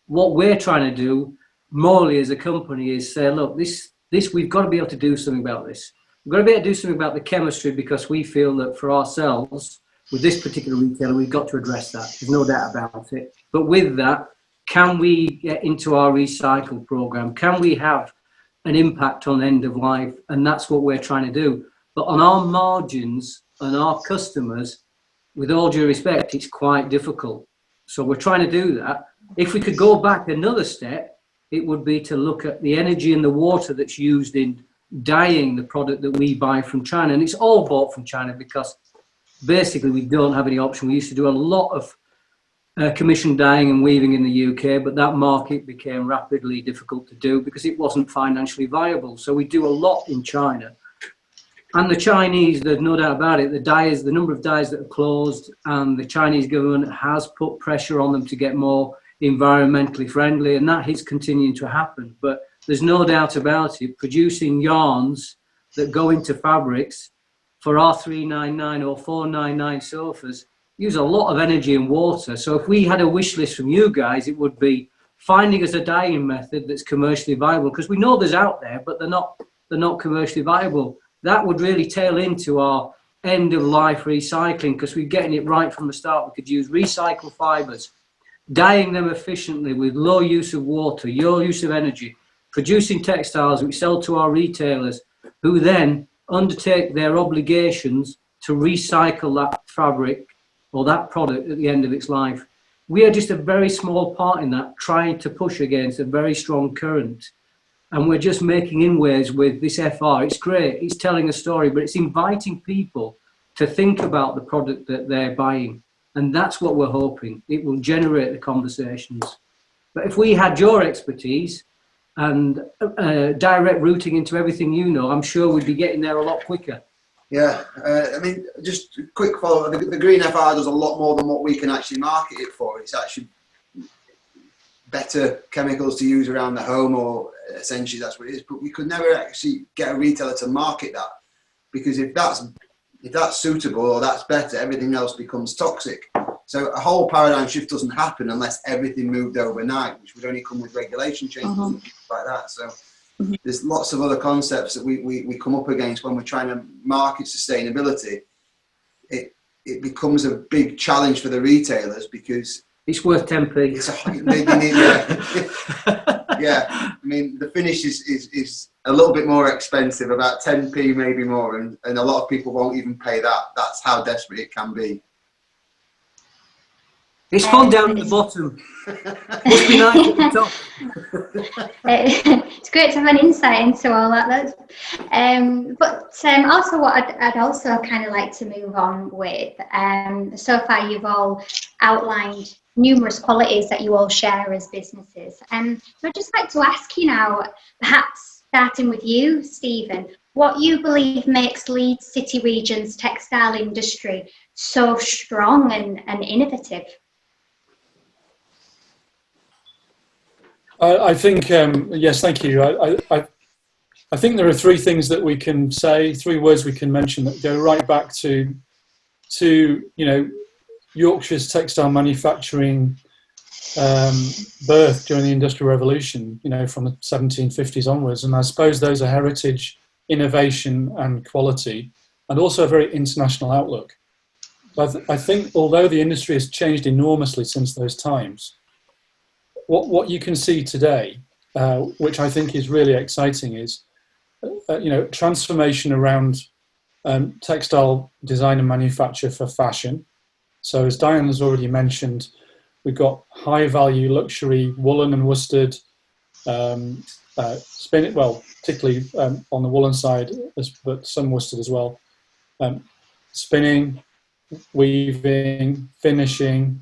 What we're trying to do, morally as a company, is say, look, this we've got to be able to do something about this. We've got to be able to do something about the chemistry, because we feel that for ourselves, with this particular retailer, we've got to address that. There's no doubt about it. But with that, can we get into our recycle program? Can we have an impact on end of life? And that's what we're trying to do. But on our margins and our customers, with all due respect, it's quite difficult. So we're trying to do that. If we could go back another step, it would be to look at the energy and the water that's used in dyeing the product that we buy from China. And it's all bought from China because basically we don't have any option. We used to do a lot of commission dyeing and weaving in the UK, but that market became rapidly difficult to do because it wasn't financially viable. So we do a lot in China. And the Chinese, there's no doubt about it, the number of dyes that are closed, and the Chinese government has put pressure on them to get more environmentally friendly, and that is continuing to happen. But there's no doubt about it, producing yarns that go into fabrics for our 399 or 499 sofas use a lot of energy and water. So if we had a wish list from you guys, it would be finding us a dyeing method that's commercially viable, because we know there's out there, but they're not commercially viable. That would really tail into our end of life recycling, because we're getting it right from the start. We could use recycled fibers, dyeing them efficiently with low use of water, low use of energy, producing textiles which sell to our retailers, who then undertake their obligations to recycle that fabric or that product at the end of its life. We are just a very small part in that, trying to push against a very strong current. And we're just making inways with this FR. It's great, it's telling a story, but it's inviting people to think about the product that they're buying. And that's what we're hoping. It will generate the conversations. But if we had your expertise and direct routing into everything you know, I'm sure we'd be getting there a lot quicker. Yeah, just a quick follow-up. The Green FR does a lot more than what we can actually market it for. It's actually better chemicals to use around the home, or essentially that's what it is. But we could never actually get a retailer to market that, because if that's suitable or that's better, everything else becomes toxic. So a whole paradigm shift doesn't happen unless everything moved overnight, which would only come with regulation changes and things like that. So there's lots of other concepts that we come up against when we're trying to market sustainability. It becomes a big challenge for the retailers, because it's worth 10p. Yeah, I mean, the finish is a little bit more expensive, about 10p, maybe more, and a lot of people won't even pay that. That's how desperate it can be. It's fun down at the bottom. Must be nice at the top. It's great to have an insight into all that. But also what I'd also kind of like to move on with, so far you've all outlined numerous qualities that you all share as businesses. So I'd just like to ask you now, perhaps starting with you, Stephen, what you believe makes Leeds City Region's textile industry so strong and innovative? I think, yes, thank you. I think there are three things that we can say, three words we can mention that go right back to Yorkshire's textile manufacturing birth during the Industrial Revolution, from the 1750s onwards. And I suppose those are heritage, innovation and quality, and also a very international outlook. But I think although the industry has changed enormously since those times, what you can see today, which I think is really exciting, is transformation around textile design and manufacture for fashion. So as Diane has already mentioned, we've got high value luxury woolen and worsted, spinning, well, particularly on the woolen side, but some worsted as well. Spinning, weaving, finishing,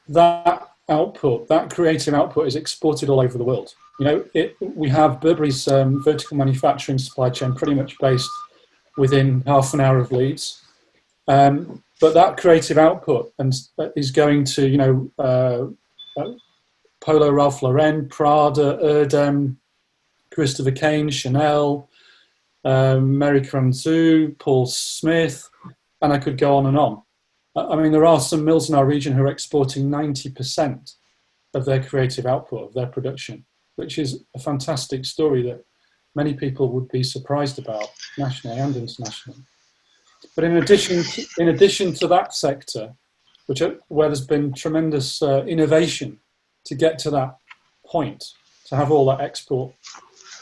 that output, that creative output is exported all over the world. We have Burberry's vertical manufacturing supply chain pretty much based within half an hour of Leeds. But that creative output is going to, Polo Ralph Lauren, Prada, Erdem, Christopher Kane, Chanel, Mary Kranzu, Paul Smith, and I could go on and on. I mean, there are some mills in our region who are exporting 90% of their creative output, of their production, which is a fantastic story that many people would be surprised about, nationally and internationally. But in addition to that sector, where there's been tremendous innovation to get to that point, to have all that export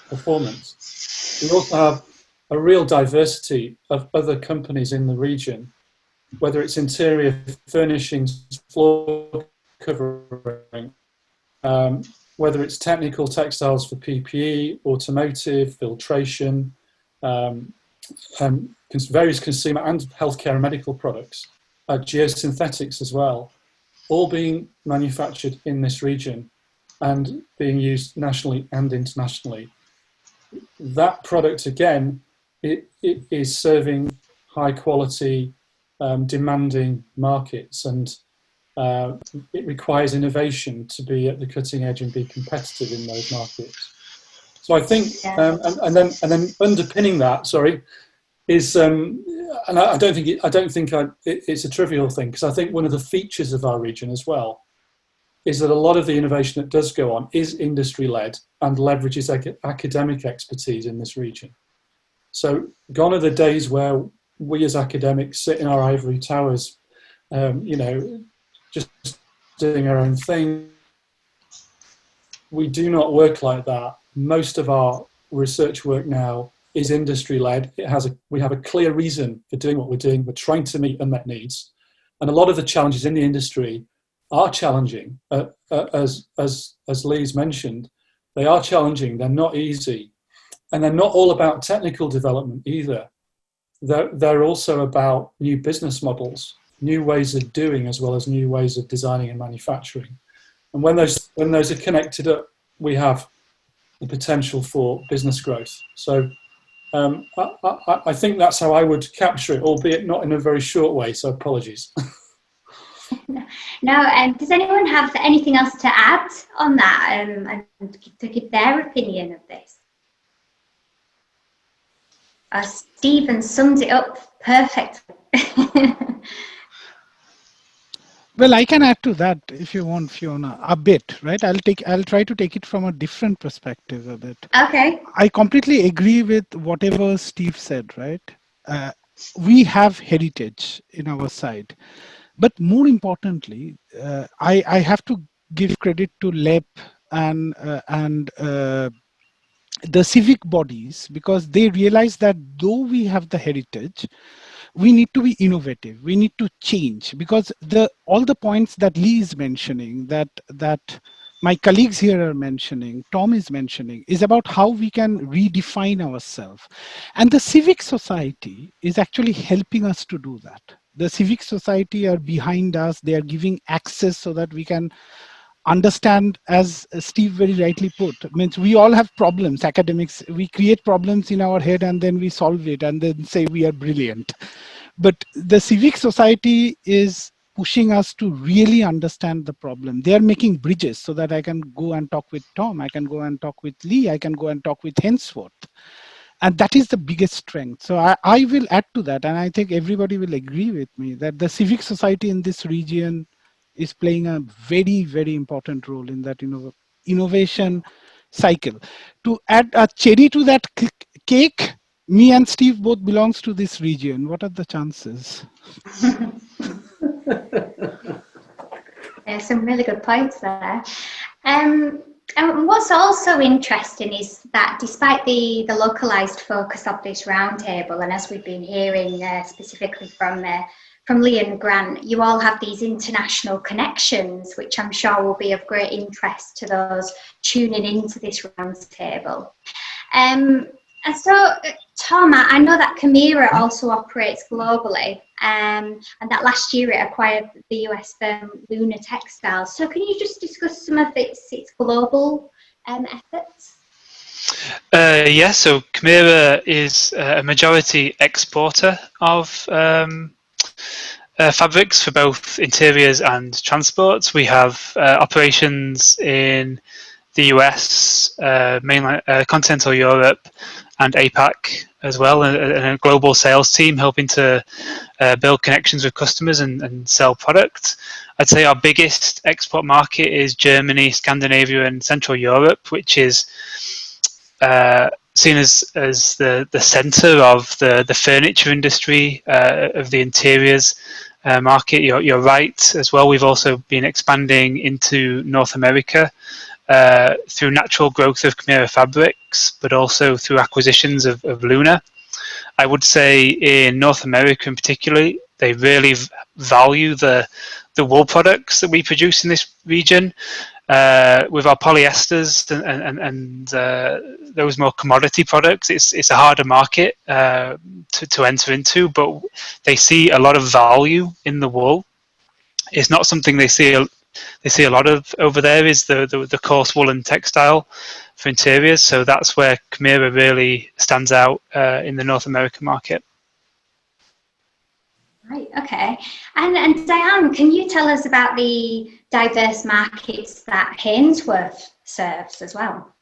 performance, we also have a real diversity of other companies in the region, whether it's interior furnishings, floor covering, whether it's technical textiles for PPE, automotive, filtration, various consumer and healthcare and medical products, geosynthetics as well, all being manufactured in this region and being used nationally and internationally. That product, again, it is serving high quality, demanding markets, and it requires innovation to be at the cutting edge and be competitive in those markets. So I think, and then underpinning that, is, and I don't think it's a trivial thing, because I think one of the features of our region as well is that a lot of the innovation that does go on is industry-led and leverages academic expertise in this region. So gone are the days where we as academics sit in our ivory towers, just doing our own thing. We do not work like that. Most of our research work now is industry-led. We have a clear reason for doing what we're doing. We're trying to meet unmet needs. And a lot of the challenges in the industry are challenging, as Lee's mentioned. They are challenging, they're not easy. And they're not all about technical development either. They're also about new business models, new ways of doing, as well as new ways of designing and manufacturing. And when those are connected up, we have the potential for business growth. So I think that's how I would capture it, albeit not in a very short way, so apologies. No, does anyone have anything else to add on that and to give their opinion of this? Stephen summed it up perfectly. Well, I can add to that if you want, Fiona, a bit, right? I'll try to take it from a different perspective a bit. Okay. I completely agree with whatever Steve said, right? We have heritage in our side, but more importantly, I have to give credit to LEP and the civic bodies, because they realize that though we have the heritage, we need to be innovative. We need to change, because all the points that Lee is mentioning, that my colleagues here are mentioning, Tom is mentioning, is about how we can redefine ourselves. And the civic society is actually helping us to do that. The civic society are behind us. They are giving access so that we can understand, as Steve very rightly put, means we all have problems. Academics, we create problems in our head and then we solve it and then say we are brilliant. But the civic society is pushing us to really understand the problem. They are making bridges so that I can go and talk with Tom, I can go and talk with Lee, I can go and talk with Hensworth. And that is the biggest strength. So I will add to that, and I think everybody will agree with me that the civic society in this region is playing a very, very important role in that innovation cycle. To add a cherry to that cake, me and Steve both belongs to this region. What are the chances? Yeah, some really good points there. And what's also interesting is that despite the localised focus of this roundtable, and as we've been hearing specifically from Lee and Grant, you all have these international connections, which I'm sure will be of great interest to those tuning into this roundtable. And so, Tom, I know that Chimera also operates globally, and that last year it acquired the US firm Luna Textiles. So can you just discuss some of its global efforts? Yeah, so Chimera is a majority exporter of fabrics for both interiors and transports. We have operations in the US, mainland, continental Europe, and APAC as well, and a global sales team helping to build connections with customers and sell products. I'd say our biggest export market is Germany, Scandinavia, and Central Europe, which is seen as the centre of the furniture industry, of the interiors market. You're right as well. We've also been expanding into North America through natural growth of Chimera fabrics, but also through acquisitions of Luna. I would say in North America in particular, they really value the wool products that we produce in this region. With our polyesters and those more commodity products, it's a harder market to enter into, but they see a lot of value in the wool. It's not something they see a lot of over there, is the coarse woolen textile for interiors. So that's where Chimera really stands out in the North American market. Right, okay. And Diane, can you tell us about the diverse markets that Hainsworth serves as well?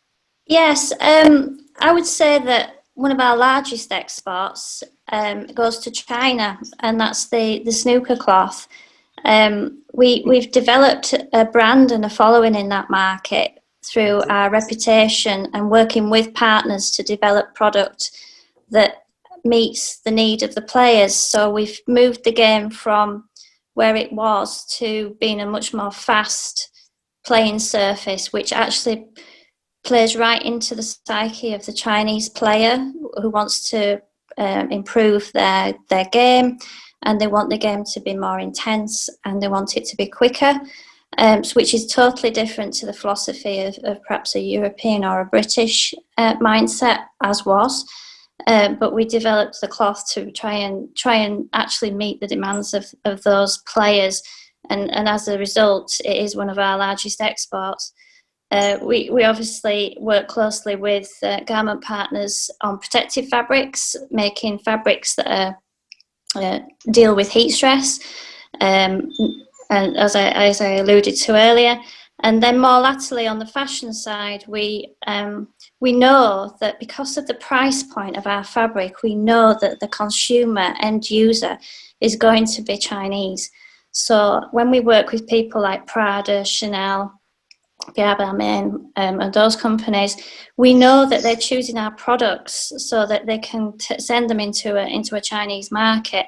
Yes, I would say that one of our largest exports goes to China, and that's the snooker cloth. We've developed a brand and a following in that market through our reputation and working with partners to develop product that meets the need of the players. So we've moved the game from where it was to being a much more fast playing surface, which actually plays right into the psyche of the Chinese player who wants to improve their game, and they want the game to be more intense and they want it to be quicker, which is totally different to the philosophy of perhaps a European or a British mindset, as was. But we developed the cloth to try and actually meet the demands of those players, and as a result, it is one of our largest exports. We obviously work closely with garment partners on protective fabrics, making fabrics that deal with heat stress, and as I alluded to earlier. And then more latterly on the fashion side, we know that because of the price point of our fabric, we know that the consumer end user is going to be Chinese. So when we work with people like Prada, Chanel, Pierre Balmain, and those companies, we know that they're choosing our products so that they can send them into a Chinese market.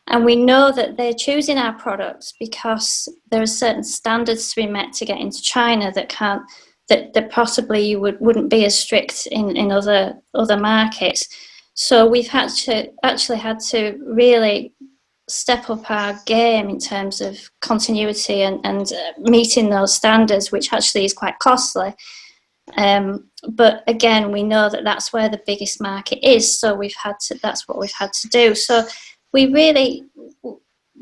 And we know that they're choosing our products because there are certain standards to be met to get into China that possibly you wouldn't be as strict in other markets. So we've actually had to really step up our game in terms of continuity and meeting those standards, which actually is quite costly. But again, we know that that's where the biggest market is, so that's what we've had to do. So we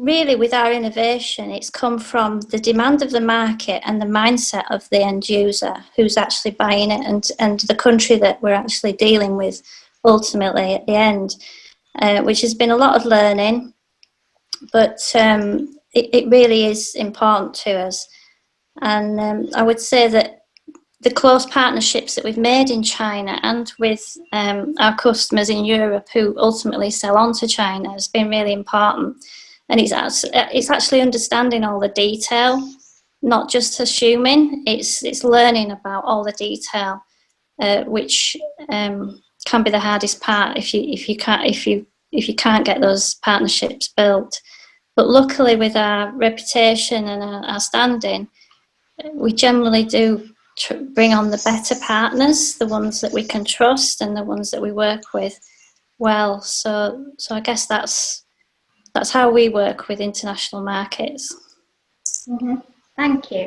really with our innovation, it's come from the demand of the market and the mindset of the end user who's actually buying it, and the country that we're actually dealing with ultimately at the end, which has been a lot of learning, but it really is important to us. And I would say that the close partnerships that we've made in China and with our customers in Europe who ultimately sell on to China has been really important. And it's actually understanding all the detail, not just assuming. It's learning about all the detail, which can be the hardest part if you can't get those partnerships built. But luckily, with our reputation and our standing, we generally do bring on the better partners, the ones that we can trust and the ones that we work with well. So I guess that's how we work with international markets. Mm-hmm. Thank you.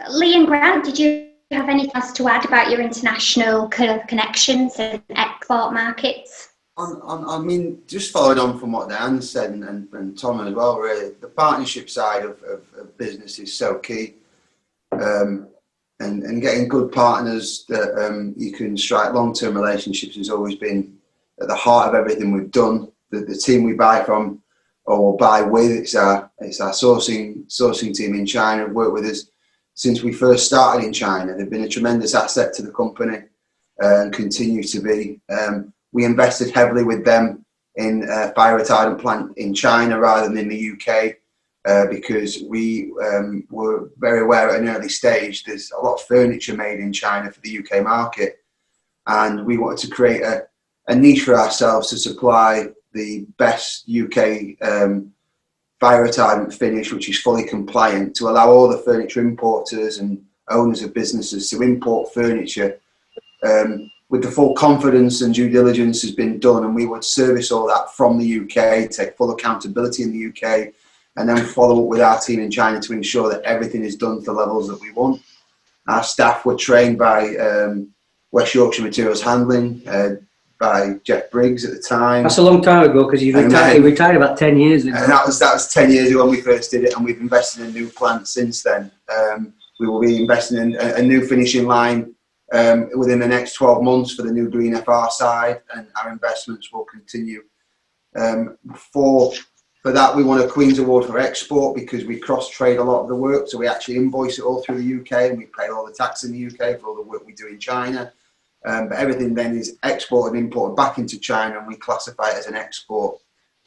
Lee and Grant, did you have anything else to add about your international connections and export markets? I mean, just followed on from what Diane said and Tom as well, really, the partnership side of business is so key. And getting good partners that you can strike long-term relationships has always been at the heart of everything we've done. The team we buy from or buy with, it's our sourcing team in China have worked with us since we first started in China. They've been a tremendous asset to the company and continue to be. We invested heavily with them in a fire retardant plant in China rather than in the UK. Because we were very aware at an early stage there's a lot of furniture made in China for the UK market, and we wanted to create a niche for ourselves to supply the best UK fire retardant finish, which is fully compliant, to allow all the furniture importers and owners of businesses to import furniture with the full confidence and due diligence has been done, and we would service all that from the UK, take full accountability in the UK, and then follow up with our team in China to ensure that everything is done to the levels that we want. Our staff were trained by West Yorkshire Materials Handling, by Jeff Briggs at the time. That's a long time ago, because he retired about 10 years ago. And that was 10 years ago when we first did it, and we've invested in a new plant since then. We will be investing in a new finishing line within the next 12 months for the new Green FR side, and our investments will continue. For that, we won a Queen's Award for export because we cross-trade a lot of the work. So we actually invoice it all through the UK, and we pay all the tax in the UK for all the work we do in China. But everything then is exported and imported back into China, and we classify it as an export.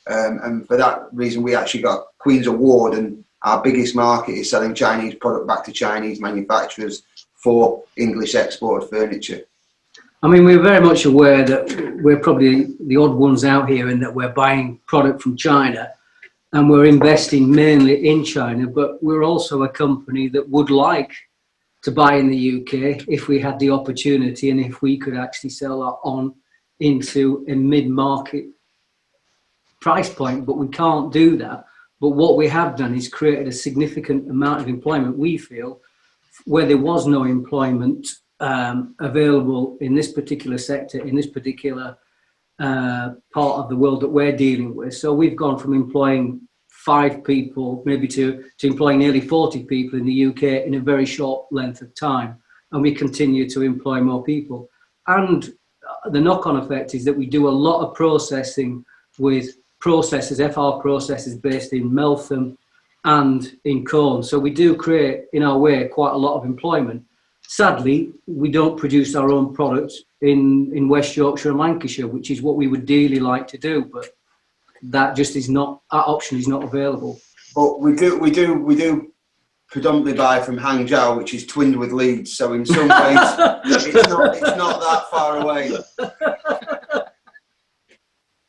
And for that reason, we actually got a Queen's Award, and our biggest market is selling Chinese product back to Chinese manufacturers for English exported furniture. I mean, we're very much aware that we're probably the odd ones out here in that we're buying product from China and we're investing mainly in China, but we're also a company that would like to buy in the UK if we had the opportunity and if we could actually sell that on into a mid-market price point, but we can't do that. But what we have done is created a significant amount of employment, we feel, where there was no employment available in this particular sector, in this particular part of the world that we're dealing with. So we've gone from employing 5 people maybe to employing nearly 40 people in the UK in a very short length of time, and we continue to employ more people. And the knock-on effect is that we do a lot of processing with processors, FR processors based in Meltham and in Colne. So we do create, in our way, quite a lot of employment. Sadly, we don't produce our own products in West Yorkshire and Lancashire, which is what we would dearly like to do, but that just is not, that option is not available. But we do predominantly buy from Hangzhou, which is twinned with Leeds, so in some ways it's not that far away.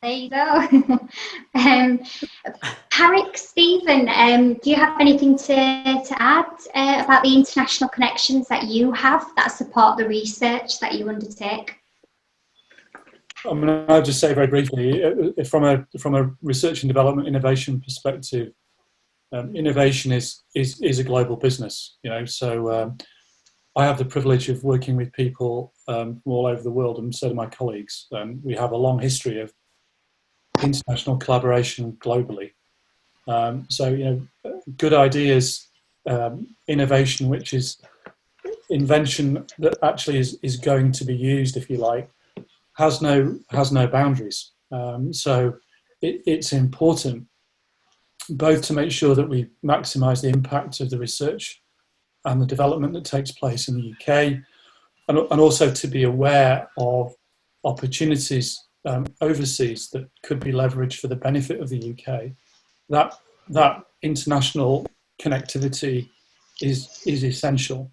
There you go. Parik, Stephen, do you have anything to add about the international connections that you have that support the research that you undertake? I mean, I'll just say very briefly, from a research and development innovation perspective, innovation is a global business, you know. So I have the privilege of working with people from all over the world, and so do my colleagues. We have a long history of international collaboration globally. So, good ideas, innovation, which is invention that actually is going to be used, if you like, has no boundaries. So it's important both to make sure that we maximise the impact of the research and the development that takes place in the UK, and also to be aware of opportunities overseas that could be leveraged for the benefit of the UK. That international connectivity is essential.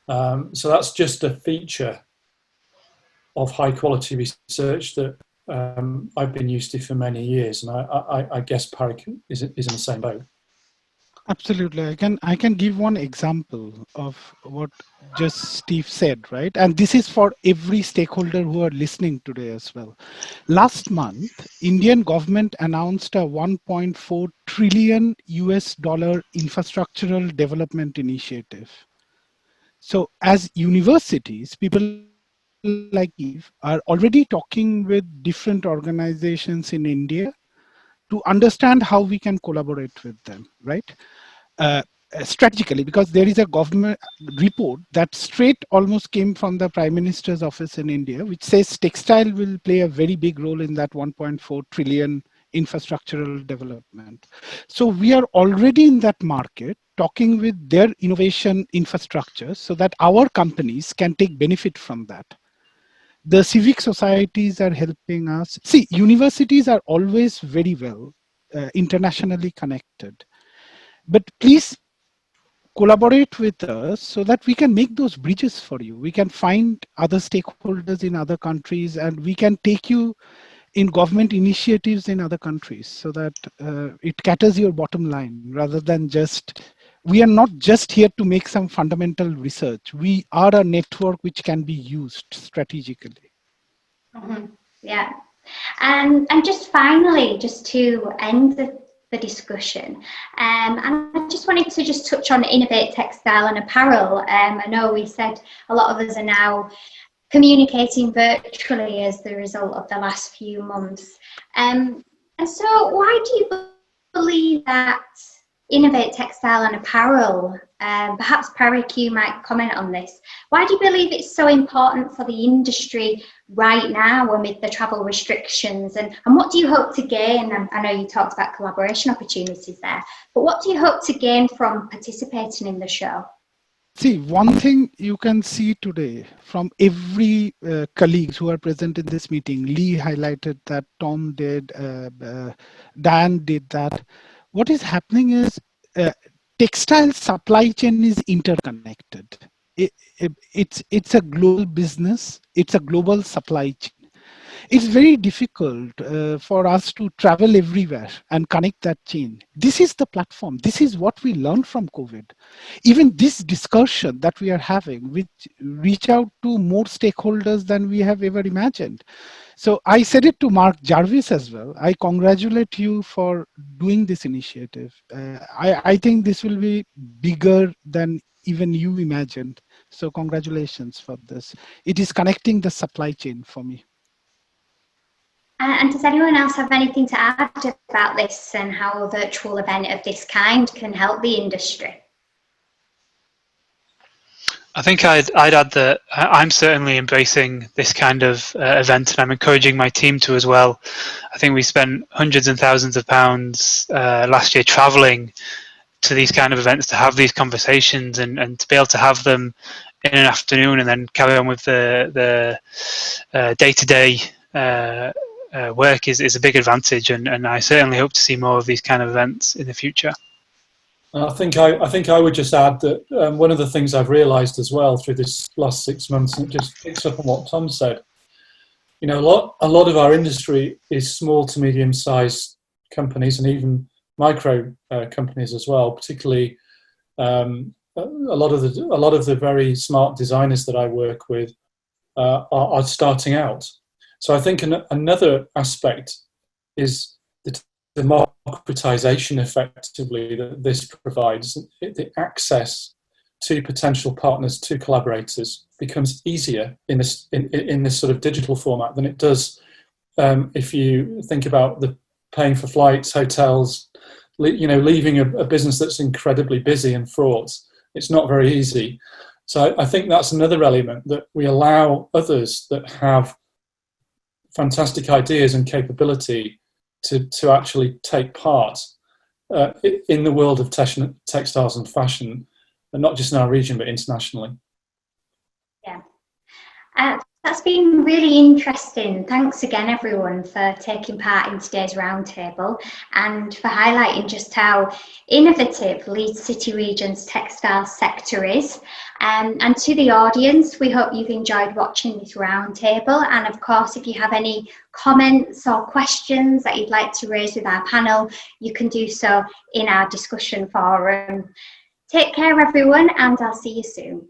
So that's just a feature of high quality research that I've been used to for many years, and I guess Parik is in the same boat. Absolutely. I can give one example of what just Steve said, right? And this is for every stakeholder who are listening today as well. Last month, Indian government announced a $1.4 trillion infrastructural development initiative. So as universities, people like Eve are already talking with different organizations in India to understand how we can collaborate with them, right? Strategically, because there is a government report that straight almost came from the Prime Minister's office in India, which says textile will play a very big role in that 1.4 trillion infrastructural development. So we are already in that market talking with their innovation infrastructure so that our companies can take benefit from that. The civic societies are helping us. See, universities are always very well internationally connected. But please collaborate with us so that we can make those bridges for you. We can find other stakeholders in other countries, and we can take you in government initiatives in other countries so that it caters your bottom line rather than just, we are not just here to make some fundamental research. We are a network which can be used strategically. Mm-hmm. Yeah. And just finally, just to end the discussion, and I just wanted to just touch on Innovate Textile and Apparel. I know we said a lot of us are now communicating virtually as the result of the last few months. And so why do you believe that Innovate Textile and Apparel, perhaps Parik, you might comment on this, why do you believe it's so important for the industry right now amid the travel restrictions, and what do you hope to gain? I know you talked about collaboration opportunities there, but what do you hope to gain from participating in the show? See, one thing you can see today from every colleagues who are present in this meeting, Lee highlighted that, Tom did, Dan did that. What is happening is textile supply chain is interconnected. It's a global business. It's a global supply chain. It's very difficult for us to travel everywhere and connect that chain. This is the platform. This is what we learned from COVID. Even this discussion that we are having, which reach out to more stakeholders than we have ever imagined. So I said it to Mark Jarvis as well. I congratulate you for doing this initiative. I think this will be bigger than even you imagined. So congratulations for this. It is connecting the supply chain for me. And does anyone else have anything to add about this and how a virtual event of this kind can help the industry? I think I'd add that I'm certainly embracing this kind of event, and I'm encouraging my team to as well. I think we spent hundreds and thousands of pounds last year travelling to these kind of events to have these conversations and to be able to have them in an afternoon and then carry on with the day-to-day work is a big advantage, and I certainly hope to see more of these kind of events in the future. I think I would just add that one of the things I've realised as well through this last 6 months, and it just picks up on what Tom said, you know, a lot of our industry is small to medium-sized companies and even micro companies as well. Particularly, a lot of the very smart designers that I work with are starting out. So I think another aspect is the democratization effectively that this provides. The access to potential partners, to collaborators, becomes easier in this sort of digital format than it does if you think about the paying for flights, hotels, leaving a business that's incredibly busy and fraught. It's not very easy. So I think that's another element, that we allow others that have fantastic ideas and capability to actually take part in the world of textiles and fashion, and not just in our region, but internationally. Yeah. That's been really interesting. Thanks again, everyone, for taking part in today's roundtable and for highlighting just how innovative Leeds City Region's textile sector is. And to the audience, we hope you've enjoyed watching this roundtable. And of course, if you have any comments or questions that you'd like to raise with our panel, you can do so in our discussion forum. Take care, everyone, and I'll see you soon.